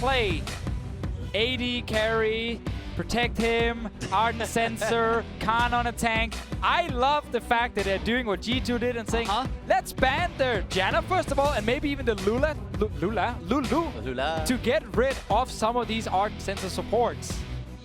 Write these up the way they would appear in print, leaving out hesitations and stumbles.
play AD carry, protect him, Ardent Sensor, Khan on a tank. I love the fact that they're doing what G2 did and saying, let's ban their Janna first of all, and maybe even the Lulu, to get rid of some of these Ardent Sensor supports.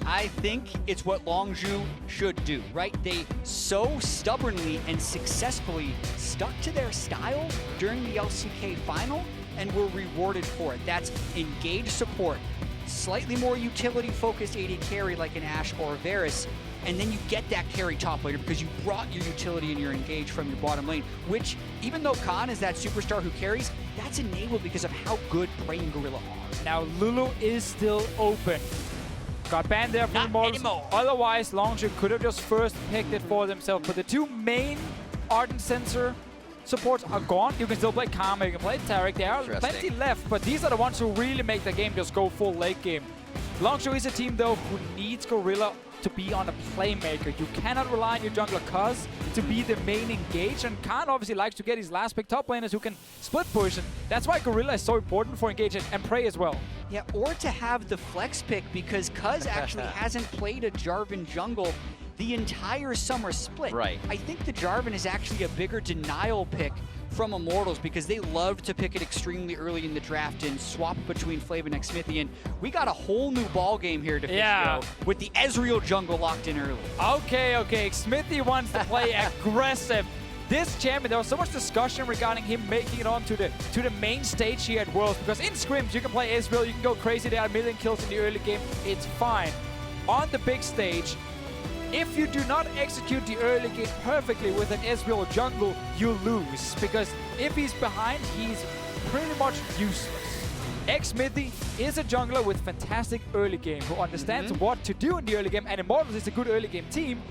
I think it's what Longzhu should do, right? They so stubbornly and successfully stuck to their style during the LCK final and were rewarded for it. That's engaged support, slightly more utility-focused AD carry like an Ashe or a Varus, and then you get that carry top laner because you brought your utility and your engage from your bottom lane, which, even though Khan is that superstar who carries, that's enabled because of how good Prey and Gorilla are. Now, Lulu is still open. Got banned there from Immortals. Otherwise, Longzhu could have just first picked it for themselves. But the two main Ardent Sensor supports are gone. You can still play Karma, you can play Taric. There are plenty left, but these are the ones who really make the game just go full late game. Longzhu is a team, though, who needs Gorilla to be on a playmaker. You cannot rely on your jungler Cuz to be the main engage, and Khan obviously likes to get his last pick top laners who can split push, and that's why Gorilla is so important for engage and Prey as well. Yeah, or to have the flex pick, because Cuz actually hasn't played a Jarvan jungle the entire summer split. Right. I think the Jarvan is actually a bigger denial pick from Immortals because they love to pick it extremely early in the draft and swap between Flav and Xmithie. And we got a whole new ball game here to with the Ezreal jungle locked in early. Okay, Xmithie wants to play aggressive. This champion, there was so much discussion regarding him making it on to the main stage here at Worlds, because in scrims you can play Ezreal, you can go crazy, there are a million kills in the early game, it's fine. On the big stage, if you do not execute the early game perfectly with an Ezreal jungle, you lose. Because if he's behind, he's pretty much useless. Xmithie is a jungler with fantastic early game, who understands what to do in the early game, and Immortals is a good early game team.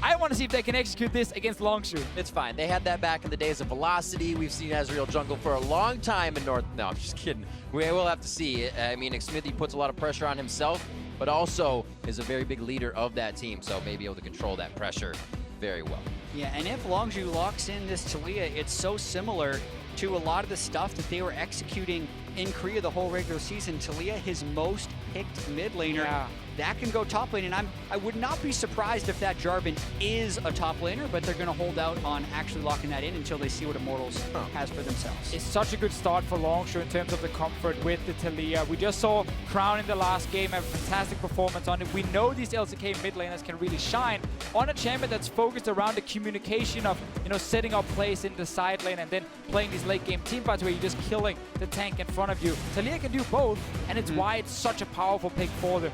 I want to see if they can execute this against Longzhu. It's fine. They had that back in the days of Velocity. We've seen Ezreal jungle for a long time in North. No, I'm just kidding. We will have to see. I mean, Xmithie puts a lot of pressure on himself, but also is a very big leader of that team, so may be able to control that pressure very well. Yeah, and if Longzhu locks in this Taliyah, it's so similar to a lot of the stuff that they were executing in Korea the whole regular season. Taliyah, his most picked mid laner, that can go top lane, and I would not be surprised if that Jarvan is a top laner, but they're going to hold out on actually locking that in until they see what Immortals has for themselves. It's such a good start for Longzhu in terms of the comfort with the Taliyah. We just saw Crown in the last game have a fantastic performance on it. We know these LCK mid laners can really shine on a champion that's focused around the communication of, you know, setting up plays in the side lane and then playing these late game team fights where you're just killing the tank in front of you. Taliyah can do both, and it's why it's such a powerful pick for them.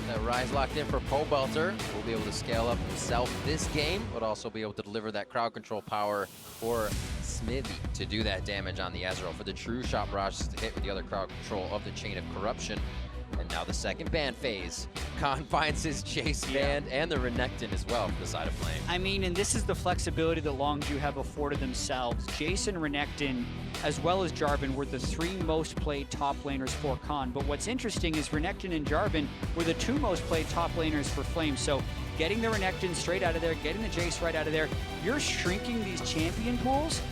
That Rise locked in for Pobelter. Will be able to scale up himself this game, but also be able to deliver that crowd control power for Xmithie to do that damage on the Ezreal. For the true shot barrages to hit with the other crowd control of the Chain of Corruption. And now the second ban phase. Khan finds his Chase band and the Renekton as well for the side of Flame. I mean, and this is the flexibility that Longzhu have afforded themselves. Jason, Renekton, as well as Jarvan were the three most played top laners for Khan. But what's interesting is Renekton and Jarvan were the two most played top laners for Flame. So getting the Renekton straight out of there, getting the Jace right out of there, you're shrinking these champion pools.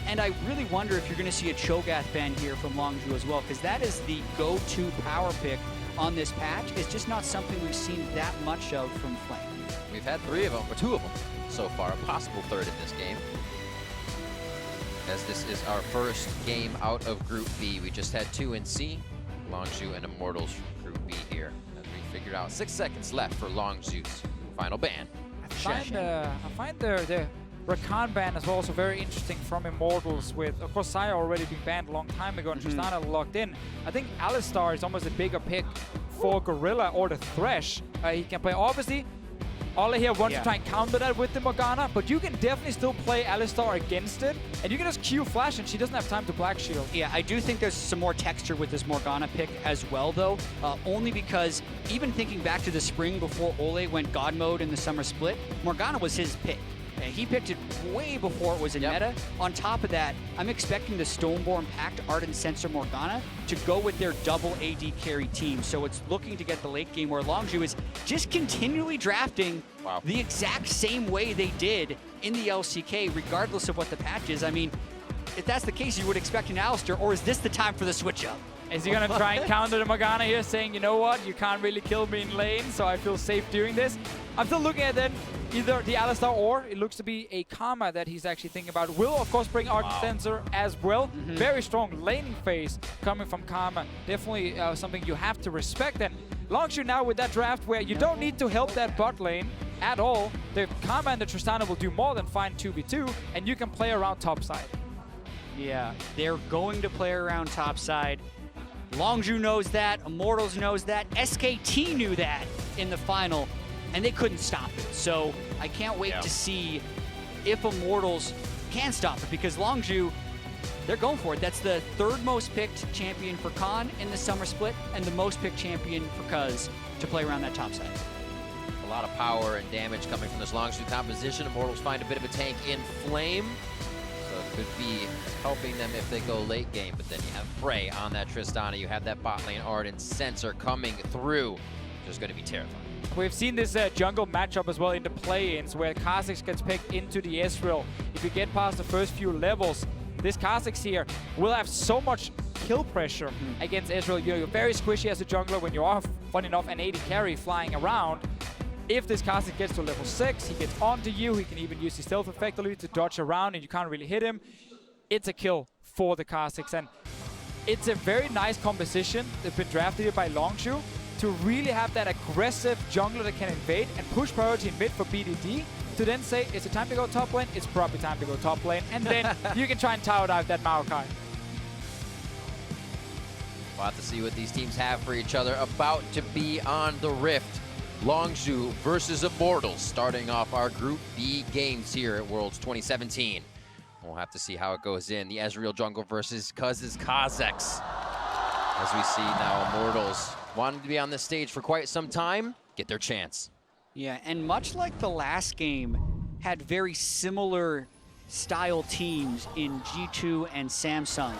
And I really wonder if you're going to see a Cho'Gath ban here from Longzhu as well, because that is the go-to power pick on this patch. It's just not something we've seen that much of from Flame. We've had three of them, or two of them so far, a possible third in this game. As this is our first game out of Group B. We just had two in C, Longzhu and Immortals from Group B here. As we figured out 6 seconds left for Longzhu's final ban. I find the Rakan ban is also very interesting from Immortals, with, of course, Xayah already being banned a long time ago and Tristana locked in. I think Alistar is almost a bigger pick for Gorilla or the Thresh. He can play, obviously, Ole here wants to try and counter that with the Morgana, but you can definitely still play Alistar against it, and you can just Q flash and she doesn't have time to Black Shield. Yeah, I do think there's some more texture with this Morgana pick as well, though, only because even thinking back to the spring before Ole went God mode in the summer split, Morgana was his pick. He picked it way before it was in meta. On top of that, I'm expecting the Stoneborn Pact Ardent Sensor Morgana to go with their double AD carry team. So it's looking to get the late game where Longzhu is just continually drafting the exact same way they did in the LCK, regardless of what the patch is. I mean, if that's the case, you would expect an Alistair, or is this the time for the switch up? Is he going to try and counter the Morgana here, saying, you know what, you can't really kill me in lane, so I feel safe doing this? I'm still looking at then either the Alistair or it looks to be a Karma that he's actually thinking about. Will, of course, bring Arc Sensor as well. Very strong laning phase coming from Karma. Definitely something you have to respect. And Longzhu now with that draft where you don't need to help that bot lane at all. The Karma and the Tristana will do more than fine 2v2, and you can play around topside. Yeah, they're going to play around topside. Longzhu knows that, Immortals knows that, SKT knew that in the final, and they couldn't stop it. So I can't wait to see if Immortals can stop it, because Longzhu, they're going for it. That's the third most picked champion for Khan in the summer split, and the most picked champion for Cuz to play around that top side. A lot of power and damage coming from this Longzhu composition. Immortals find a bit of a tank in Flame. So it could be helping them if they go late game, but then you have Frey on that Tristana. You have that bot lane Ardent Sensor coming through. Just going to be terrifying. We've seen this jungle matchup as well in the play-ins where Kha'Zix gets picked into the Ezreal. If you get past the first few levels, this Kha'Zix here will have so much kill pressure against Ezreal. You're very squishy as a jungler when you are, fun enough, an 80 carry flying around. If this Kha'Zix gets to level 6, he gets onto you, he can even use his stealth effectively to dodge around and you can't really hit him. It's a kill for the Kha'Zix, and it's a very nice composition that's been drafted here by Longzhu to really have that aggressive jungler that can invade and push priority in mid for BDD to then say, is it time to go top lane? It's probably time to go top lane, and then you can try and tower dive that Maokai. We'll have to see what these teams have for each other. About to be on the Rift. Longzhu versus Immortals, starting off our Group B games here at Worlds 2017. We'll have to see how it goes in. The Ezreal jungle versus Cuz's Kha'Zix. As we see now, Immortals wanting to be on this stage for quite some time, get their chance. Yeah, and much like the last game, had very similar style teams in G2 and Samsung.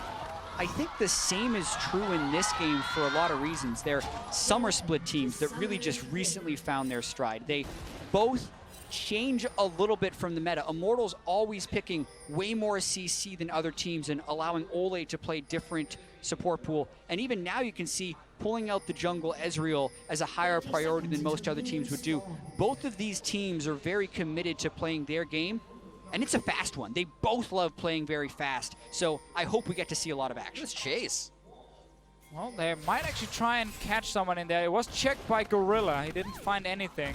I think the same is true in this game for a lot of reasons. They're summer split teams that really just recently found their stride. They both change a little bit from the meta. Immortals always picking way more CC than other teams and allowing Ole to play different support pool. And even now you can see pulling out the jungle Ezreal as a higher priority than most other teams would do. Both of these teams are very committed to playing their game, and it's a fast one. They both love playing very fast, so I hope we get to see a lot of action. Let's chase. Well, they might actually try and catch someone in there. It was checked by Gorilla. He didn't find anything.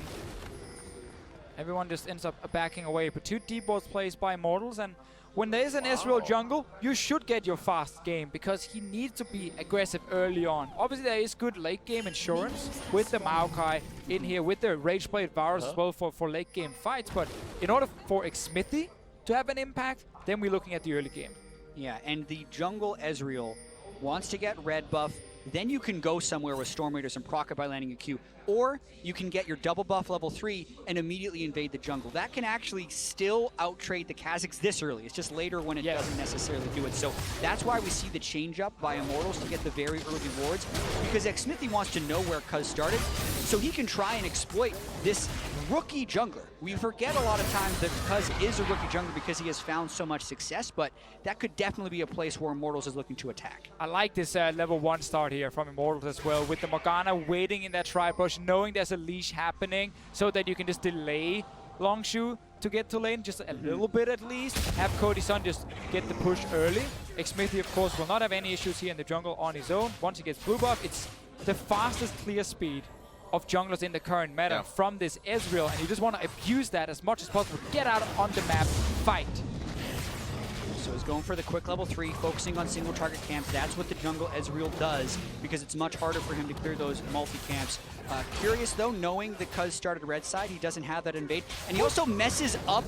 Everyone just ends up backing away. But 2 deep boards plays by Immortals, and when there is an Ezreal jungle, you should get your fast game because he needs to be aggressive early on. Obviously, there is good late game insurance with the Maokai in here, with the Rage Blade Varus as well for late game fights. But in order for Xmithie to have an impact, then we're looking at the early game. Yeah, and the jungle Ezreal wants to get red buff. Then you can go somewhere with Storm Raiders and proc it by landing a Q. Or you can get your double buff level 3 and immediately invade the jungle. That can actually still out-trade the Kha'Zix this early. It's just later when it doesn't necessarily do it. So that's why we see the change-up by Immortals to get the very early wards, because Xmithie wants to know where Cuz started, so he can try and exploit this rookie jungler. We forget a lot of times that Cuz is a rookie jungler because he has found so much success, but that could definitely be a place where Immortals is looking to attack. I like this level 1 start here from Immortals as well, with the Morgana waiting in that tri-bush, knowing there's a leash happening so that you can just delay Longzhu to get to lane just a little bit at least. Have Cody Sun just get the push early. Xmithie, of course, will not have any issues here in the jungle on his own. Once he gets blue buff, it's the fastest clear speed of junglers in the current meta from this Ezreal, and you just want to abuse that as much as possible. Get out on the map, fight. So he's going for the quick level 3, focusing on single target camps. That's what the jungle Ezreal does, because it's much harder for him to clear those multi-camps. Curious though, knowing the Cuz started red side, he doesn't have that invade. And he also messes up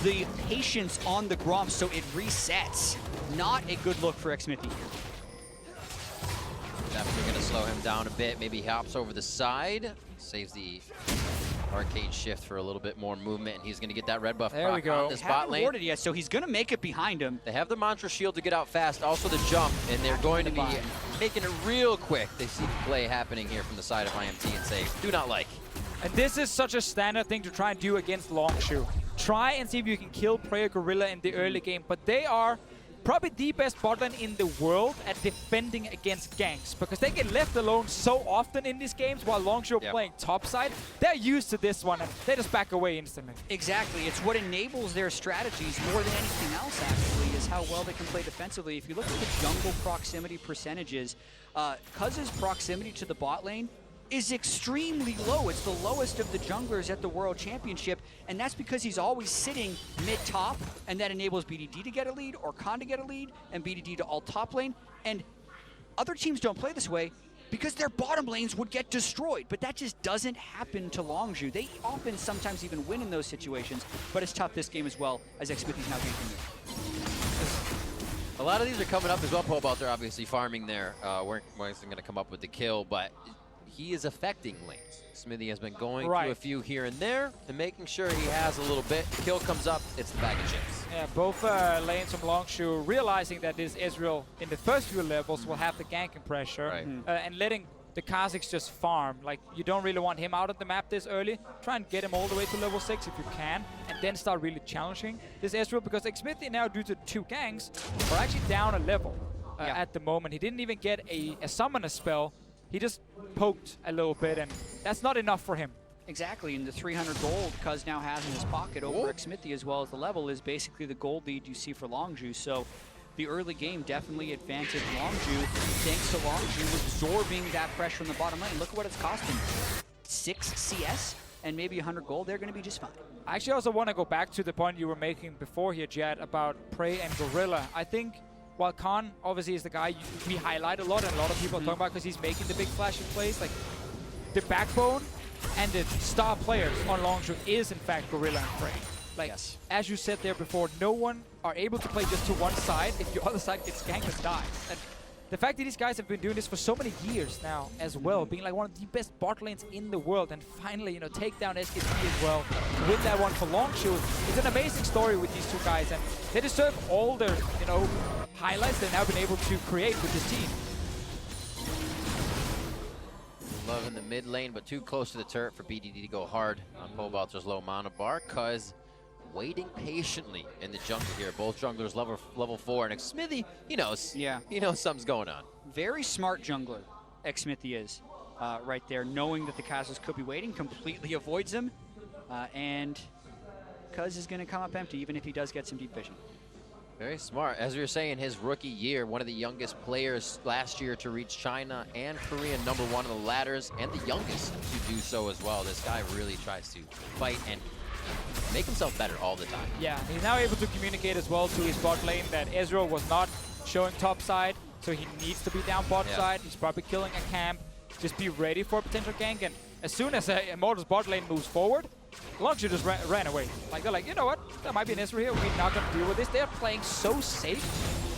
the patience on the Gromp, so it resets. Not a good look for Xmithie. Definitely going to slow him down a bit. Maybe he hops over the side, saves the arcade shift for a little bit more movement, and he's going to get that red buff there we go. on this bot lane. Warded yet, so he's going to make it behind him. They have the Mantra Shield to get out fast, also the jump, and they're going to be making it real quick. They see the play happening here from the side of IMT and say, do not like. And this is such a standard thing to try and do against Longzhu. Try and see if you can kill Prayer Gorilla in the early game, but they are probably the best bot lane in the world at defending against ganks, because they get left alone so often in these games while Longzhu are playing topside. They're used to this one, and they just back away instantly. Exactly. It's what enables their strategies more than anything else, actually, is how well they can play defensively. If you look at the jungle proximity percentages, Cuz's proximity to the bot lane is extremely low. It's the lowest of the junglers at the World Championship, and that's because he's always sitting mid-top, and that enables BDD to get a lead, or Khan to get a lead, and BDD to ult top lane. And other teams don't play this way because their bottom lanes would get destroyed, but that just doesn't happen to Longzhu. They often sometimes even win in those situations, but it's tough this game as well, as Xmithy's now ganking there. A lot of these are coming up as well. Pobalt are obviously farming there. Weren't going to come up with the kill, but he is affecting lanes. Smithy has been going through a few here and there and making sure he has a little bit. The kill comes up, it's the bag of chips. Yeah, both lanes from Longzhu realizing that this Ezreal in the first few levels will have the ganking pressure and letting the Kazakhs just farm. Like, you don't really want him out of the map this early. Try and get him all the way to level 6 if you can, and then start really challenging this Ezreal, because Xmithy now, due to 2 ganks, are actually down a level at the moment. He didn't even get a summoner spell. He just poked a little bit, and that's not enough for him. Exactly, and the 300 gold Cuz now has in his pocket over Xmithy, as well as the level, is basically the gold lead you see for Longzhu. So the early game definitely advantaged Longzhu, thanks to Longzhu absorbing that pressure from the bottom lane. Look at what it's cost him. 6 CS and maybe 100 gold. They're going to be just fine. I actually also want to go back to the point you were making before here, Jad, about Prey and Gorilla. I think while Khan obviously is the guy we highlight a lot, and a lot of people are talking about because he's making the big flashy plays, like the backbone and the star players on Longzhu is in fact Gorilla and Prey. Like, as you said there before, no one are able to play just to one side if your other side gets ganked and dies. And the fact that these guys have been doing this for so many years now as well, being like one of the best bot lanes in the world, and finally, you know, take down SKT as well, win that one for Longzhu. It's an amazing story with these 2 guys, and they deserve all their, you know, highlights they've now been able to create with this team. Love in the mid lane, but too close to the turret for BDD to go hard on Pobalter's low mana bar. Cuz waiting patiently in the jungle here. Both junglers level 4, and Xmithy, he knows. Yeah. He knows something's going on. Very smart jungler, Xmithy is right there, knowing that the Kazakhs could be waiting, completely avoids him, and Cuz is going to come up empty, even if he does get some deep vision. Very smart. As we were saying, his rookie year, one of the youngest players last year to reach China and Korea #1 on the ladders, and the youngest to do so as well. This guy really tries to fight and make himself better all the time. Yeah, he's now able to communicate as well to his bot lane that Ezreal was not showing top side, so he needs to be down bot side. He's probably killing a camp. Just be ready for a potential gank, and as soon as Immortals bot lane moves forward, Longzhu just ran away. Like, they're like, you know what? There might be an Ezreal here. We're not going to deal with this. They're playing so safe,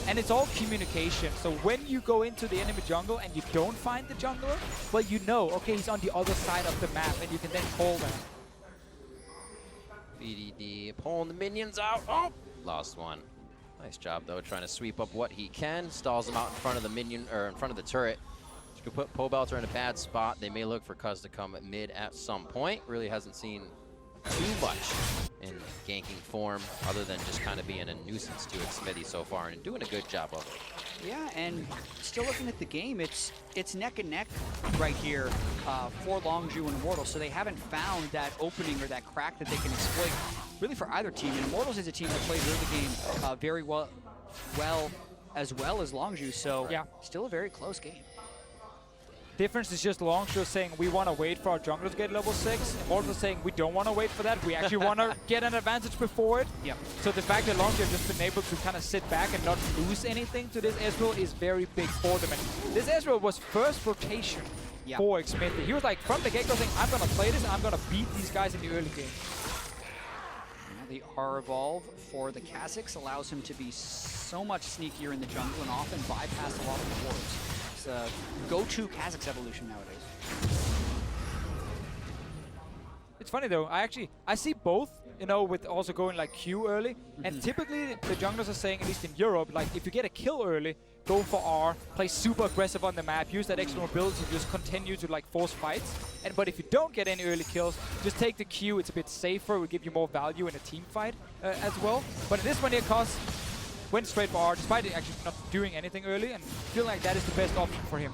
and it's all communication. So when you go into the enemy jungle and you don't find the jungler, well, you know, okay, he's on the other side of the map, and you can then call them. BDD pulling the minions out. Oh, lost one. Nice job, though, trying to sweep up what he can. Stalls him out in front of the minion, or in front of the turret. Could put Pobalter in a bad spot. They may look for Cuz to come mid at some point. Really hasn't seen too much in ganking form, other than just kind of being a nuisance to Xmithy so far, and doing a good job of it. Yeah, and still looking at the game, it's neck and neck right here for Longzhu and Immortals, so they haven't found that opening or that crack that they can exploit really for either team. And Immortals is a team that plays early game very well as Longzhu, so still a very close game. Difference is just Longzhu saying we want to wait for our jungler to get level 6. Immortals saying we don't want to wait for that. We actually want to get an advantage before it. Yeah. So the fact that Longzhu have just been able to kind of sit back and not lose anything to this Ezreal is very big for them. And this Ezreal was first rotation for Xmithy. He was like from the get-go saying, I'm going to play this, I'm going to beat these guys in the early game. The R evolve for the Kazakhs allows him to be so much sneakier in the jungle and often bypass a lot of the wards. It's a go-to Kazakhs evolution nowadays. It's funny though, I see both, you know, with also going like Q early, and typically the junglers are saying, at least in Europe, like if you get a kill early, go for R, play super aggressive on the map, use that extra mobility to just continue to like force fights. But if you don't get any early kills, just take the Q, it's a bit safer, it will give you more value in a team fight as well. But in this one here, Cuz went straight for R, despite actually not doing anything early, and feel like that is the best option for him.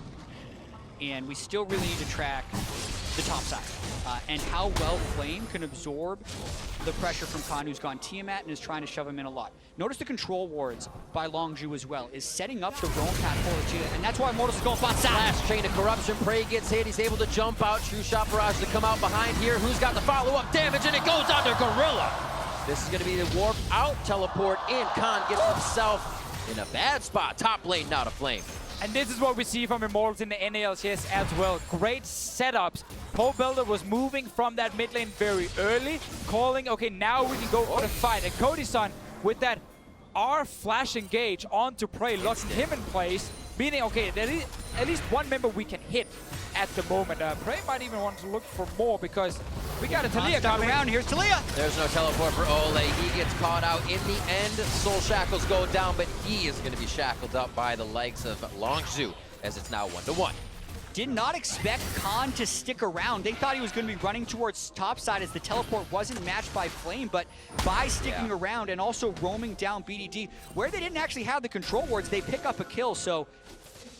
And we still really need to track the top side and how well Flame can absorb the pressure from Khan, who's gone Tiamat and is trying to shove him in a lot. Notice the control wards by Longzhu as well, is setting up the roam path for Cheetah, and that's why Immortals is going bot side. Last chain of corruption. Prey gets hit. He's able to jump out. True Shot Barrage to come out behind here. Who's got the follow-up damage? And it goes on to Gorilla. This is going to be the warp out, teleport in. Khan gets himself in a bad spot. Top lane now to Flame. And this is what we see from Immortals in the NALCS as well. Great setups. Pobelter was moving from that mid lane very early, calling, okay, now we can go for the fight. And Codyson with that R flash engage onto Prey, locking him in place, meaning, okay, there is at least one member we can hit at the moment. Prey might even want to look for more because we got a Taliyah coming around. Here's Taliyah. There's no teleport for Ole. He gets caught out in the end. Soul Shackles go down, but he is going to be shackled up by the likes of Longzhu as it's now 1-1. Did not expect Khan to stick around. They thought he was going to be running towards topside as the teleport wasn't matched by Flame, but by sticking around and also roaming down BDD, where they didn't actually have the control wards, they pick up a kill. So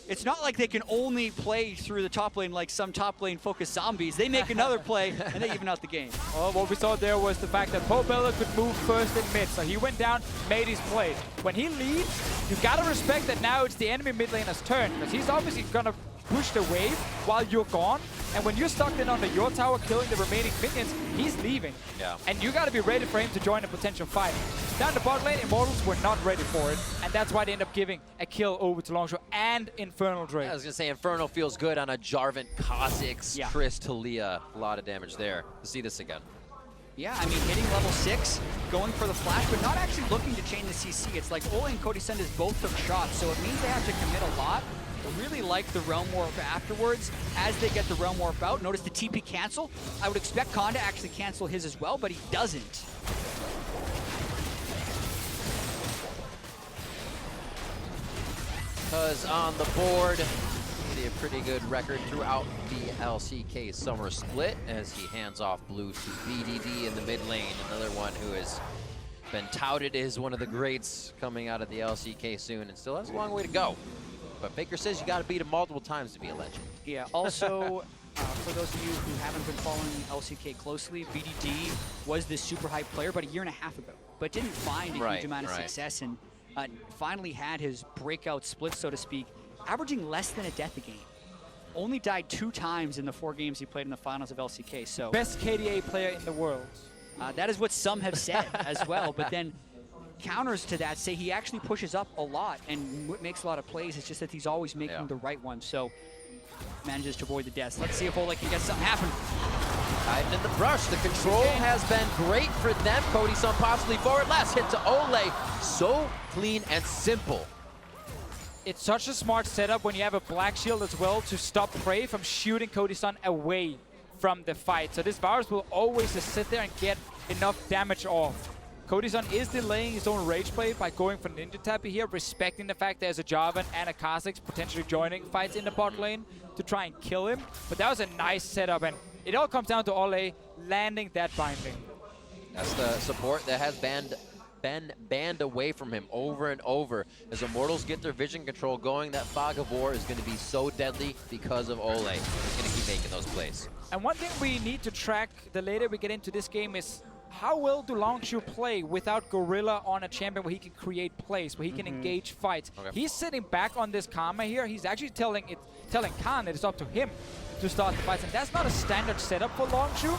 it's not like they can only play through the top lane like some top lane focused zombies. They make another play and they even out the game. Well, what we saw there was the fact that Pobelter could move first in mid, so he went down, made his play. When he leaves, you gotta respect that now it's the enemy mid laner's turn, because he's obviously gonna push the wave while you're gone, and when you're stuck in under your tower killing the remaining minions, he's leaving. Yeah. And you gotta be ready for him to join a potential fight. Down the bot lane, Immortals were not ready for it, and that's why they end up giving a kill over to Longzhu and Infernal Drake. I was going to say, Infernal feels good on a Jarvan, Kha'Zix, Triss, Taliyah. A lot of damage there. We'll see this again. Yeah, I mean, hitting level 6, going for the flash, but not actually looking to chain the CC. It's like Ole and Cody Senders both took shots, so it means they have to commit a lot. I really like the Realm Warp afterwards as they get the Realm Warp out. Notice the TP cancel. I would expect Khan to actually cancel his as well, but he doesn't. Because on the board, see a pretty good record throughout the LCK Summer Split as he hands off blue to BDD in the mid lane. Another one who has been touted as one of the greats coming out of the LCK soon and still has a long way to go. But Baker says you got to beat him multiple times to be a legend. Yeah, also, for those of you who haven't been following LCK closely, BDD was this super hype player about a year and a half ago, but didn't find a huge amount of success and finally had his breakout split, so to speak, averaging less than a death a game. Only died 2 times in the 4 games he played in the finals of LCK, so... Best KDA player in the world. That is what some have said as well, but then counters to that say he actually pushes up a lot and makes a lot of plays. It's just that he's always making the right ones, so manages to avoid the deaths. Let's see if Ole can get something happen. Hiding in the brush. The control has been great for them. Codyson possibly forward. Last hit to Ole. So clean and simple. It's such a smart setup when you have a Black Shield as well to stop Prey from shooting Codyson away from the fight. So this Varus will always just sit there and get enough damage off. Codyson is delaying his own rage play by going for Ninja Tappy here, respecting the fact there's a Jarvan and a Kha'Zix potentially joining fights in the bot lane to try and kill him. But that was a nice setup, and it all comes down to Ole landing that binding. That's the support that has been banned away from him over and over. As Immortals get their vision control going, that Fog of War is going to be so deadly because of Ole. He's going to keep making those plays. And one thing we need to track the later we get into this game is how well do Longzhu play without Gorilla on a champion where he can create plays, where he can engage fights. He's sitting back on this Karma here. He's actually telling Khan that it's up to him to start the fights, and that's not a standard setup for Longzhu.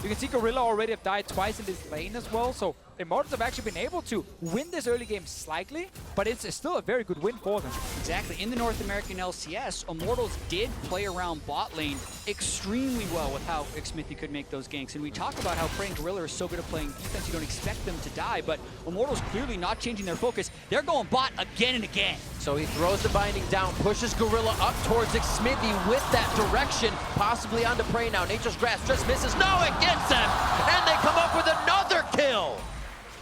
You can see Gorilla already have died twice in this lane as well, so Immortals have actually been able to win this early game slightly, but it's still a very good win for them. Exactly. In the North American LCS, Immortals did play around bot lane extremely well with how Xmithie could make those ganks. And we talk about how Prey and Gorilla are so good at playing defense, you don't expect them to die, but Immortals clearly not changing their focus. They're going bot again and again. So he throws the binding down, pushes Gorilla up towards Xmithie with that direction, possibly onto Prey now. Nature's Grasp just misses. No, it gets him! And they come up with another kill!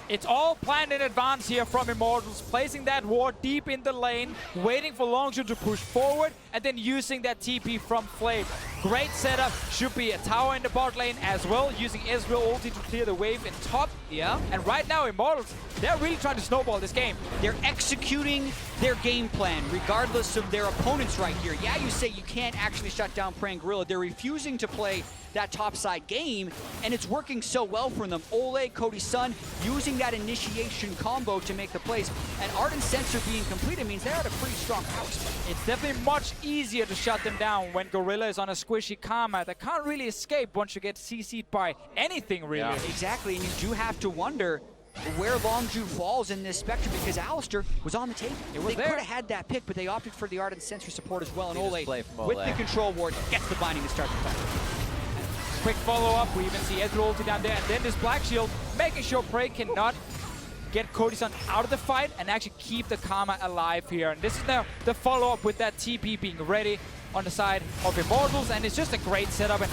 It's all planned in advance here from Immortals, placing that ward deep in the lane, waiting for Longzhu to push forward, and then using that TP from Flame. Great setup. Should be a tower in the bot lane as well, using Ezreal ulti to clear the wave in top. Yeah. And right now, Immortals, they're really trying to snowball this game. They're executing their game plan, regardless of their opponents right here. Yeah, you say you can't actually shut down Praying Gorilla. They're refusing to play that topside game, and it's working so well for them. Ole, Cody Sun, using that initiation combo to make the plays, and Ardent Sensor being completed means they're at a pretty strong house. It's definitely much easier to shut them down when Gorilla is on a squishy Karma that can't really escape once you get CC'd by anything, really. Yeah. Exactly, and you do have to wonder where Longzhu falls in this spectrum, because Alistar was on the table. It was they there. could have had that pick, but they opted for the Ardent Sensor support as well, and Neat Ole, play from with Ole. the control ward, gets the binding to start the fight. Quick follow-up. We even see Ezreal ulti down there, and then this Black Shield making sure Prey cannot get Cody Sun out of the fight and actually keep the Karma alive here. And this is now the follow-up with that TP being ready on the side of Immortals, and it's just a great setup. And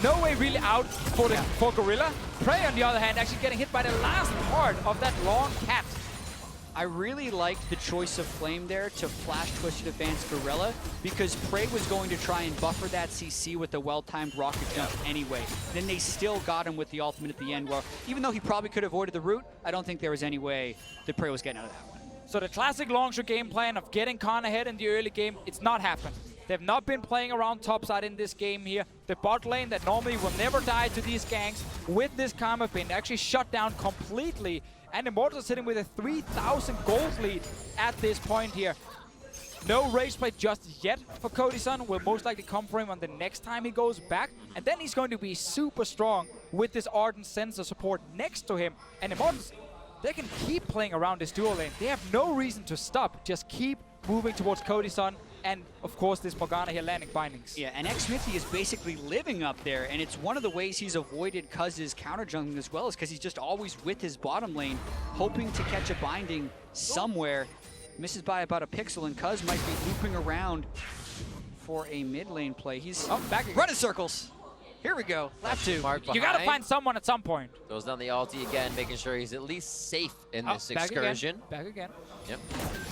no way really out for Gorilla. Prey, on the other hand, actually getting hit by the last part of that long cat. I really liked the choice of Flame there to flash Twisted Advance Gorilla, because Prey was going to try and buffer that CC with a well-timed rocket jump anyway. Then they still got him with the ultimate at the end, where even though he probably could have avoided the route, I don't think there was any way that Prey was getting out of that one. So the classic Longzhu game plan of getting Khan ahead in the early game, it's not happened. They've not been playing around topside in this game here. The bot lane that normally will never die to these ganks, with this Karma pin, actually shut down completely. And Immortals sitting with a 3,000 gold lead at this point here. No rage play just yet for Cody Sun. Will most likely come for him on the next time he goes back. And then he's going to be super strong with this Ardent Sensor support next to him. And Immortals, they can keep playing around this dual lane. They have no reason to stop. Just keep moving towards Cody Sun. And, of course, this Morgana here landing bindings. Yeah, and xMithy is basically living up there, and it's one of the ways he's avoided Cuz's counter jungling as well, is because he's just always with his bottom lane, hoping to catch a binding somewhere. Misses by about a pixel, and Cuz might be looping around for a mid lane play. He's back again. running circles. Here we go, lap two. Mark You got to behind. find someone at some point. Goes down the ulti again, making sure he's at least safe in this Back excursion. again. Back again. Yep.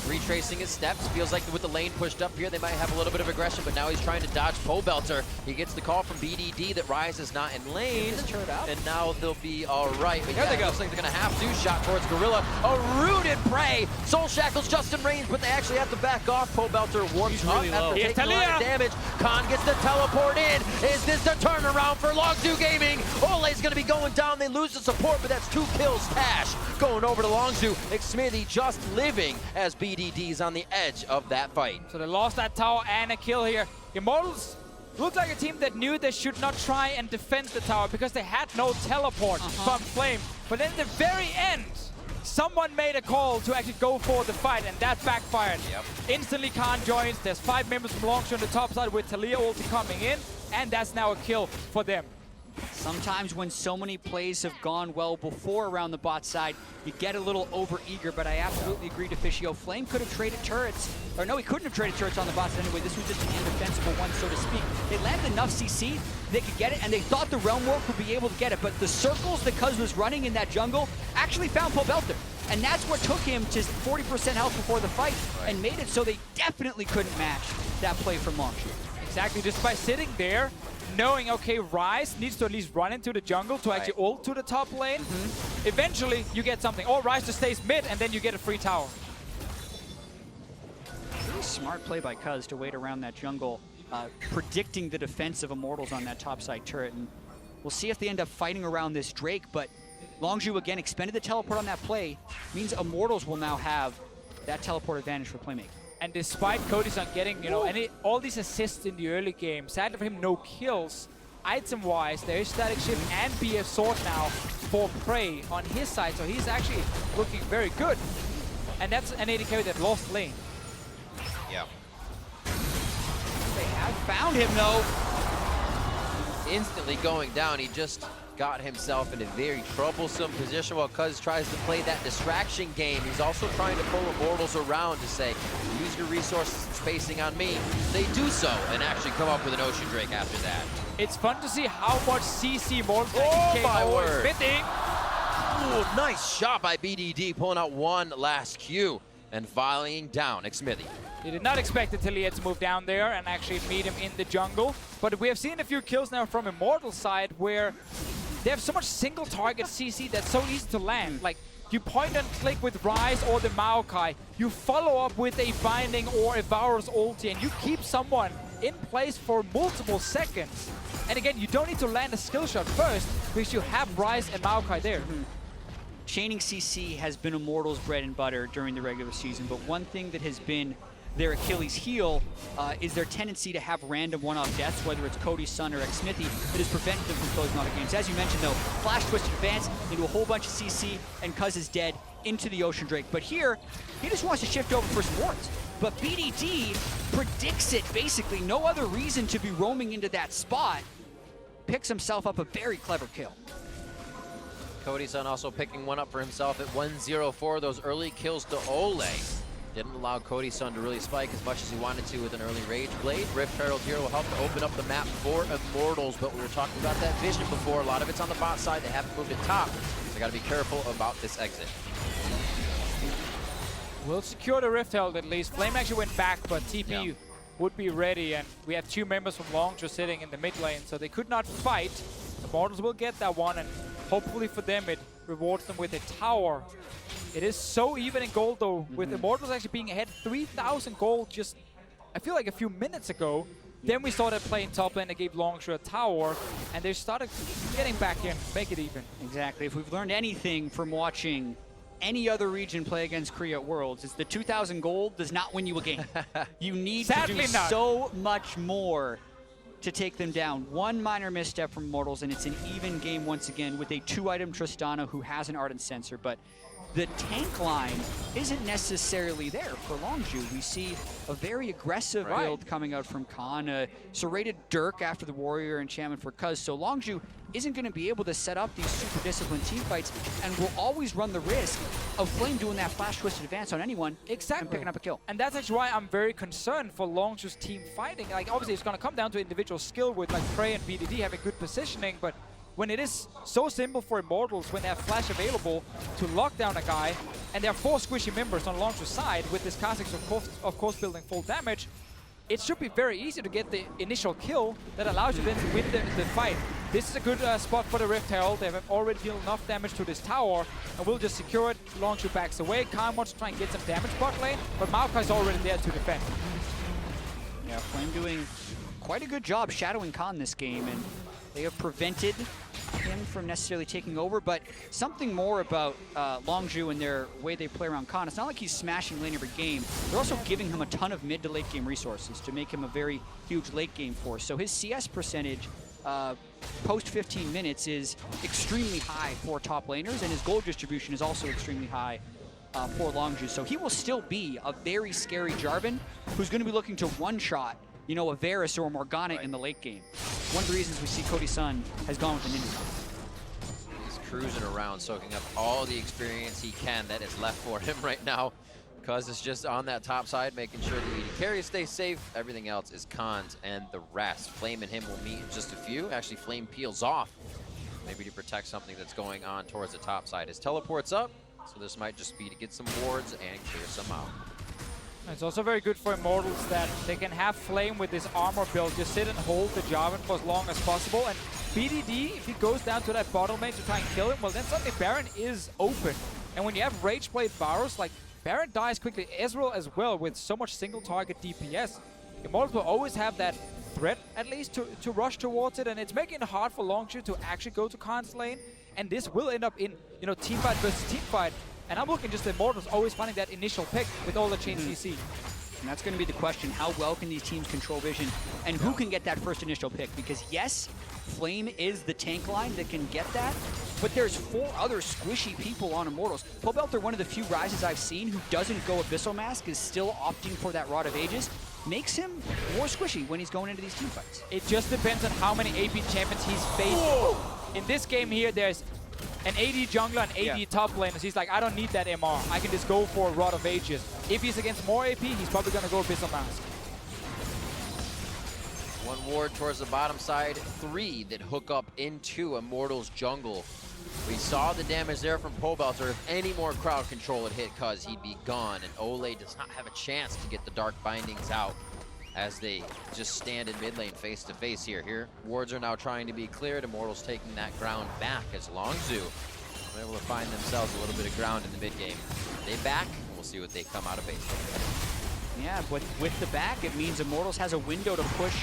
Retracing his steps. Feels like with the lane pushed up here, they might have a little bit of aggression, but now he's trying to dodge Pole Belter. He gets the call from BDD that Ryze is not in lane. And now they'll be all right. But There they go. Looks like they're going to have to. Shot towards Gorilla. A rooted Prey. Soul Shackles just in range, but they actually have to back off. Pole Belter warms up really low. after taking a lot of damage. Khan gets the teleport in. Is this the turnaround for Longzhu Gaming? Ole's going to be going down. They lose the support, but that's 2 kills. Tash going over to Longzhu. xMithy just living as BDD's on the edge of that fight. So they lost that tower and a kill here. Immortals looked like a team that knew they should not try and defend the tower because they had no teleport from Flame. But then at the very end, someone made a call to actually go for the fight, and that backfired. Yep. Instantly Khan joins. There's 5 members from Longzhu on the top side with Talia ulti coming in, and that's now a kill for them. Sometimes when so many plays have gone well before around the bot side, you get a little over-eager, but I absolutely agree to Fishio. Flame could have traded turrets, or no, he couldn't have traded turrets on the bot side anyway. This was just an indefensible one, so to speak. They landed enough CC, they could get it, and they thought the Realm Warp would be able to get it, but the circles that Cuz was running in that jungle actually found Pole Belter. And that's what took him to 40% health before the fight, and made it so they definitely couldn't match that play from Longzhu. Exactly, just by sitting there, knowing, okay, Ryze needs to at least run into the jungle to actually ult to the top lane. Eventually, you get something. Or Ryze just stays mid, and then you get a free tower. Really smart play by Cuz to wait around that jungle, predicting the defense of Immortals on that topside turret. And we'll see if they end up fighting around this Drake, but Longzhu again expended the teleport on that play, means Immortals will now have that teleport advantage for playmaking. And despite Cody Sun getting, you know, all these assists in the early game, sadly for him, no kills. Item-wise, there is Static Shift and BF Sword now for Prey on his side, so he's actually looking very good. And that's an AD carry that lost lane. Yeah. They have found him though. Instantly going down. He just got himself in a very troublesome position while Cuz tries to play that distraction game. He's also trying to pull Immortals around to say, use your resources spacing on me. They do so and actually come up with an Ocean Drake after that. It's fun to see how much CC Immortals Oh my word. Smithy. Ooh, nice shot by BDD, pulling out one last Q. and volleying down Xmithy. He did not expect Atelier to move down there and actually meet him in the jungle. But we have seen a few kills now from Immortals side where they have so much single target CC that's so easy to land. Like, you point and click with Rise or the Maokai, you follow up with a Binding or a Varus ulti, and you keep someone in place for multiple seconds. And again, you don't need to land a skill shot first because you have Rise and Maokai there. Chaining CC has been Immortals' bread and butter during the regular season, but one thing that has been their Achilles heel is their tendency to have random one-off deaths, whether it's Cody Sun or Xmithy, that has prevented them from closing out the games. As you mentioned, though, Flash Twisted Advance into a whole bunch of CC, and Cuz is dead into the Ocean Drake. But here, he just wants to shift over for some wards. But BDD predicts it, basically. No other reason to be roaming into that spot. Picks himself up a very clever kill. Cody Sun also picking one up for himself at 1-0-4. Those early kills to Ole didn't allow Cody Sun to really spike as much as he wanted to with an early Rage Blade. Rift Herald here will help to open up the map for Immortals, but we were talking about that vision before. A lot of it's on the bot side. They haven't moved it top, so they got to be careful about this exit. We'll secure the Rift Herald at least. Flame actually went back, but TP would be ready, and we have two members from Longzhu sitting in the mid lane, so they could not fight. Immortals will get that one, and hopefully for them it rewards them with a tower. It is so even in gold though, with Immortals actually being ahead 3,000 gold just, I feel like a few minutes ago. Then we started playing top lane, they gave Longzhu a tower, and they started getting back in, make it even. Exactly. If we've learned anything from watching any other region play against Korea at Worlds, it's the 2,000 gold does not win you a game. You need to do so much more to take them down. One minor misstep from Immortals, and it's an even game once again with a 2-item Tristana who has an Ardent Sensor, but the tank line isn't necessarily there for Longzhu. We see a very aggressive build coming out from Khan, serrated Dirk after the Warrior enchantment for Cuz, so Longzhu isn't going to be able to set up these super disciplined team fights and will always run the risk of Flame doing that Flash Twisted Advance on anyone and picking up a kill. And that's actually why I'm very concerned for Longzhu's team fighting. Like, obviously it's going to come down to individual skill with like Prey and BDD having good positioning, but when it is so simple for Immortals, when they have Flash available to lock down a guy, and there are 4 squishy members on Longzhu's side with this Kha'Zix of course building full damage, it should be very easy to get the initial kill that allows you then to win the fight. This is a good spot for the Rift Herald. They have already dealt enough damage to this tower, and we'll just secure it. Longzhu backs away. Khan wants to try and get some damage bot lane, but Maokai's already there to defend. Yeah, Flame doing quite a good job shadowing Khan this game, and they have prevented him from necessarily taking over, but something more about Longzhu and their way they play around Khan. It's not like he's smashing lane every game. They're also giving him a ton of mid to late game resources to make him a very huge late game force. So his CS percentage post 15 minutes is extremely high for top laners, and his gold distribution is also extremely high for Longzhu. So he will still be a very scary Jarvan who's going to be looking to one-shot, you know, a Varus or a Morgana in the late game. One of the reasons we see Cody Sun has gone with an Indian. He's cruising around, soaking up all the experience he can that is left for him right now. Cuz is just on that top side, making sure the AD carries stay safe. Everything else is Khans and the rest. Flame and him will meet in just a few. Actually, Flame peels off, maybe to protect something that's going on towards the top side. His teleport's up, so this might just be to get some wards and clear some out. It's also very good for Immortals that they can have Flame with this armor build, just sit and hold the Jarvan for as long as possible. And BDD, if he goes down to that bottom lane to try and kill him, well then suddenly Baron is open. And when you have Rage Blade Varus, like, Baron dies quickly. Ezreal as well with so much single target DPS. Immortals will always have that threat at least to rush towards it, and it's making it hard for Longzhu to actually go to Khan's lane. And this will end up in, you know, team fight versus team fight. And I'm looking just at Immortals always finding that initial pick with all the chain CC. And that's going to be the question. How well can these teams control vision? And who can get that first initial pick? Because yes, Flame is the tank line that can get that, but there's 4 other squishy people on Immortals. Pobelter, one of the few Rises I've seen who doesn't go Abyssal Mask, is still opting for that Rod of Ages. Makes him more squishy when he's going into these team fights. It just depends on how many AP champions he's faced. In this game here, there's an AD jungler and AD top laners. He's like, I don't need that MR. I can just go for a Rod of Ages. If he's against more AP, he's probably going to go Abyssal Mask. One ward towards the bottom side, 3 that hook up into Immortals jungle. We saw the damage there from Pobelter. If any more crowd control had hit, cuz he'd be gone, and Ole does not have a chance to get the dark bindings out as they just stand in mid lane face to face here. Wards are now trying to be cleared. Immortals taking that ground back as Longzhu are able to find themselves a little bit of ground in the mid game. They back, and we'll see what they come out of base. Yeah, but with the back, it means Immortals has a window to push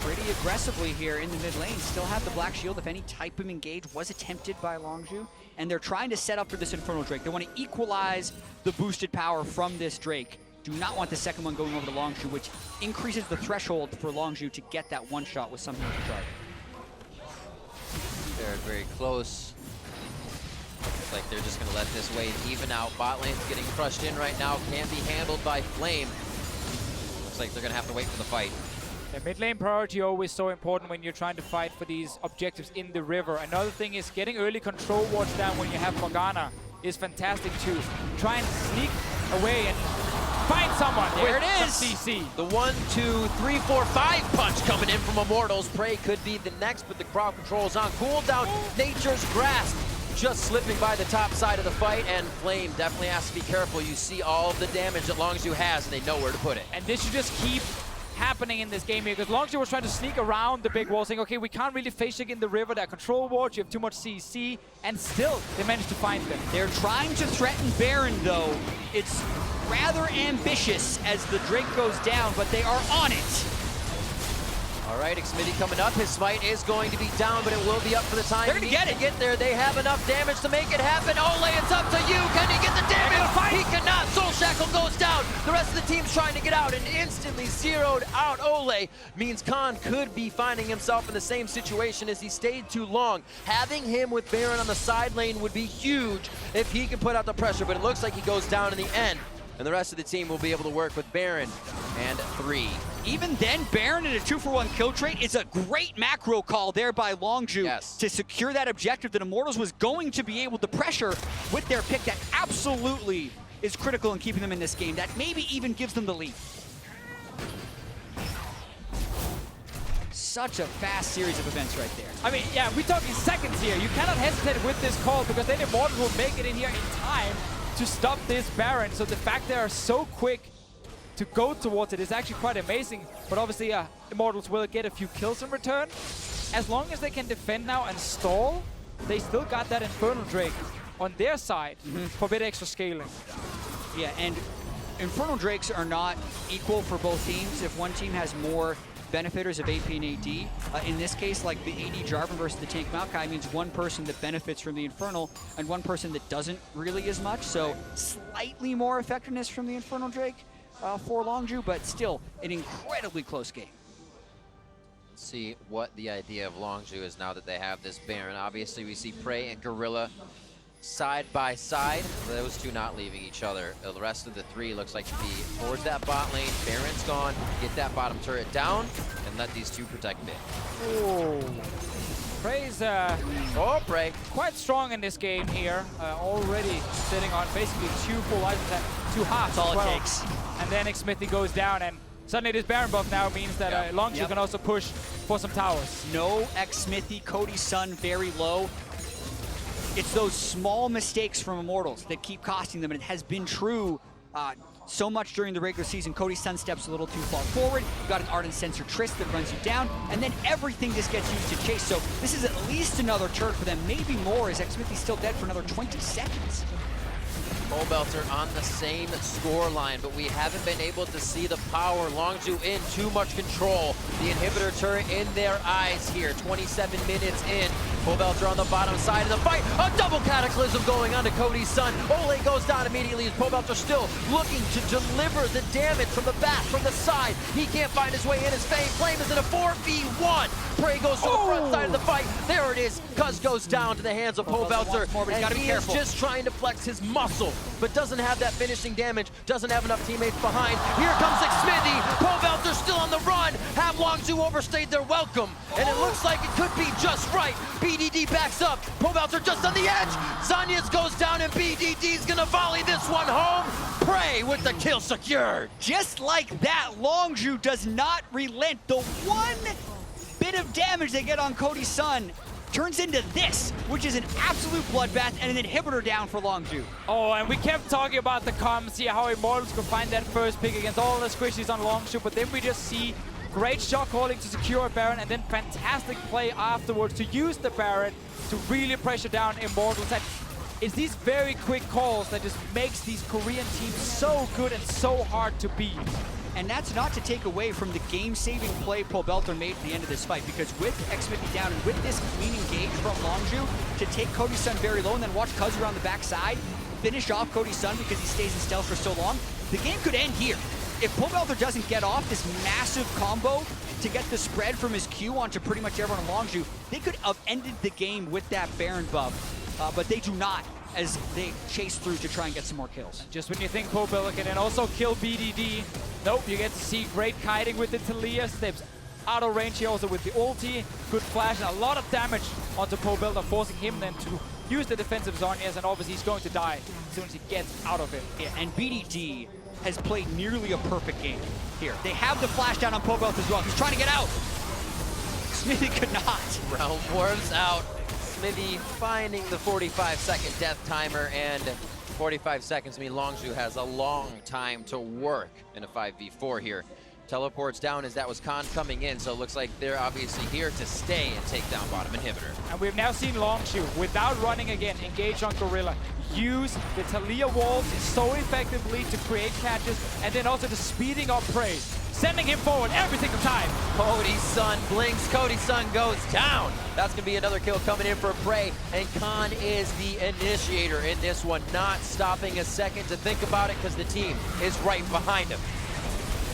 pretty aggressively here in the mid lane. Still have the Black Shield if any type of engage was attempted by Longzhu. And they're trying to set up for this Infernal Drake. They want to equalize the boosted power from this Drake. Do not want the second one going over to Longzhu, which increases the threshold for Longzhu to get that one shot with something like a charge. They're very close. Looks like they're just going to let this wave even out. Bot lane's getting crushed in right now. Can't be handled by Flame. Looks like they're going to have to wait for the fight. The mid lane priority always so important when you're trying to fight for these objectives in the river. Another thing is getting early control wards down when you have Morgana is fantastic too. Try and sneak away and find someone. There with it is. some CC. The 1, 2, 3, 4, 5 punch coming in from Immortals. Prey could be the next, but the crowd control is on cooldown. Nature's Grasp just slipping by the top side of the fight, and Flame definitely has to be careful. You see all of the damage that Longzhu has, and they know where to put it. And this should just keep happening in this game here, because Longzhu was trying to sneak around the big wall, saying, okay, we can't really face check in the river, that control ward, you have too much CC, and still they managed to find them. They're trying to threaten Baron, though. It's rather ambitious as the Drake goes down, but they are on it. All right, Xmithie coming up. His smite is going to be down, but it will be up for the time. They're gonna He get needs it. to get there. They have enough damage to make it happen. Ole, it's up to you. Can he get the damage? He cannot. Soul Shackle goes down. The rest of the team's trying to get out, and instantly zeroed out Ole means Khan could be finding himself in the same situation as he stayed too long. Having him with Baron on the side lane would be huge if he can put out the pressure, but it looks like he goes down in the end. And the rest of the team will be able to work with Baron and 3. Even then, Baron in a 2-for-1 kill trait is a great macro call there by Longzhu to secure that objective that Immortals was going to be able to pressure with their pick. That absolutely is critical in keeping them in this game. That maybe even gives them the lead. Such a fast series of events right there. I mean, yeah, we're talking seconds here. You cannot hesitate with this call, because then Immortals will make it in here in time to stop this Baron. So the fact they are so quick to go towards it is actually quite amazing. But obviously, Immortals will get a few kills in return. As long as they can defend now and stall, they still got that Infernal Drake on their side for a bit extra scaling. Yeah, and Infernal Drakes are not equal for both teams. If one team has more benefiters of AP and AD. In this case, like the AD Jarvan versus the tank Maokai means one person that benefits from the Infernal and one person that doesn't really as much. So slightly more effectiveness from the Infernal Drake for Longzhu, but still an incredibly close game. Let's see what the idea of Longzhu is now that they have this Baron. Obviously, we see Prey and Gorilla side by side. Those two not leaving each other. The rest of the 3 looks like to be towards that bot lane. Baron's gone. Get that bottom turret down and let these 2 protect mid. Oh, Prey's Prey. quite strong in this game here. Already sitting on basically 2 full items and 2 halves. That's all as well. it takes. And then Xmithie goes down, and suddenly this Baron buff now means that Longzhu can also push for some towers. No Xmithie, Cody's son very low. It's those small mistakes from Immortals that keep costing them, and it has been true so much during the regular season. Cody's son steps a little too far forward. You've got an Ardent Sensor Trist that runs you down, and then everything just gets used to chase. So this is at least another turret for them, maybe more, as Xmithie's still dead for another 20 seconds. Pobelter on the same score line, but we haven't been able to see the power. Longzhu in too much control. The inhibitor turret in their eyes here. 27 minutes in. Pobelter on the bottom side of the fight. A double cataclysm going on to Cody's son. Ole goes down immediately as Pobelter still looking to deliver the damage from the back, from the side. He can't find his way in. His Flame is in a 4v1. Prey goes to the front side of the fight. There it is. Cuz goes down to the hands of Pobelter. And he is just trying to flex his muscle, but doesn't have that finishing damage, doesn't have enough teammates behind. Here comes Xmithie. Pobelter still on the run. Have Longzhu overstayed their welcome? And it looks like it could be just right. BDD backs up. Pobelter just on the edge. Zanyas goes down, and BDD's gonna volley this one home. Prey with the kill secured. Just like that, Longzhu does not relent. The one bit of damage they get on Cody's son turns into this, which is an absolute bloodbath and an inhibitor down for Longzhu. Oh, and we kept talking about the comms here, how Immortals could find that first pick against all the squishies on Longzhu, but then we just see great shot calling to secure a Baron, and then fantastic play afterwards to use the Baron to really pressure down Immortals. And it's these very quick calls that just makes these Korean teams so good and so hard to beat. And that's not to take away from the game-saving play Pobelter made at the end of this fight, because with Xmithy down and with this clean engage from Longzhu to take Cody's son very low and then watch Kazu on the backside finish off Cody's son because he stays in stealth for so long, the game could end here. If Pobelter doesn't get off this massive combo to get the spread from his Q onto pretty much everyone on Longzhu, they could have ended the game with that Baron buff, but they do not, as they chase through to try and get some more kills. Just when you think Pobelter can then also kill BDD, nope, you get to see great kiting with the Talia, steps out of range here also with the ulti, good flash, and a lot of damage onto Pobelter, forcing him then to use the defensive Zhonya's, and obviously he's going to die as soon as he gets out of it. Yeah, and BDD has played nearly a perfect game here. They have the flash down on Pobelter as well. He's trying to get out. Smithy could not. Realm Warps out. Smithy finding the 45-second death timer, and 45 seconds mean Longzhu has a long time to work in a 5v4 here. Teleports down as that was Khan coming in, so it looks like they're obviously here to stay and take down bottom inhibitor. And we've now seen Longzhu, without running again, engage on Gorilla, use the Talia walls so effectively to create catches, and then also just speeding up Prey, sending him forward every single time. Cody's son blinks, Cody's son goes down. That's gonna be another kill coming in for Prey, and Khan is the initiator in this one, not stopping a second to think about it because the team is right behind him.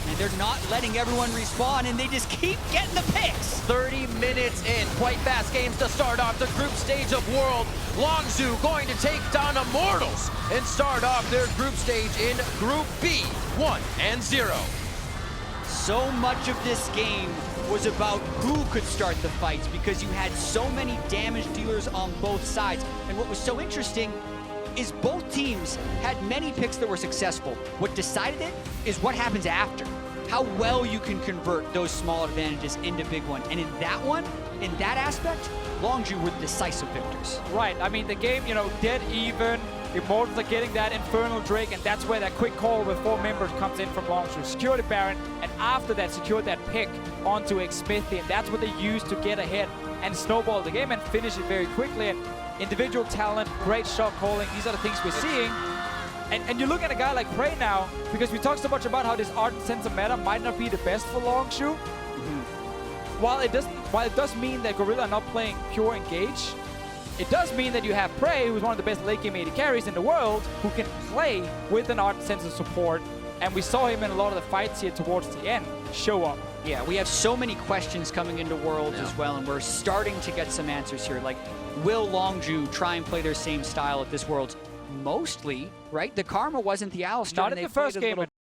And they're not letting everyone respawn, and they just keep getting the picks. 30 minutes in, quite fast games to start off the group stage of World. Longzhu going to take down Immortals and start off their group stage in Group B, 1-0. So much of this game was about who could start the fights because you had so many damage dealers on both sides. And what was so interesting is both teams had many picks that were successful. What decided it is what happens after. How well you can convert those small advantages into big one. And in that one, in that aspect, Longzhu were the decisive victors. Right, I mean, the game, dead even. Immortals are getting that Infernal Drake, and that's where that quick call with 4 members comes in from Longzhu. Secure the Baron, and after that, secure that pick onto Xmithy, and that's what they use to get ahead and snowball the game and finish it very quickly. And individual talent, great shot calling, these are the things we're seeing. And you look at a guy like Prey now, because we talked so much about how this Ardent Sense of Meta might not be the best for Longzhu. While it does mean that Gorilla are not playing pure engage, it does mean that you have Prey, who's one of the best late game AD carries in the world, who can play with an Ardent Sense of support. And we saw him in a lot of the fights here towards the end show up. Yeah, we have so many questions coming into Worlds as well, and we're starting to get some answers here. Like, will Longzhu try and play their same style at this Worlds? Mostly, right? The Karma wasn't the Alistar. Not in the first game.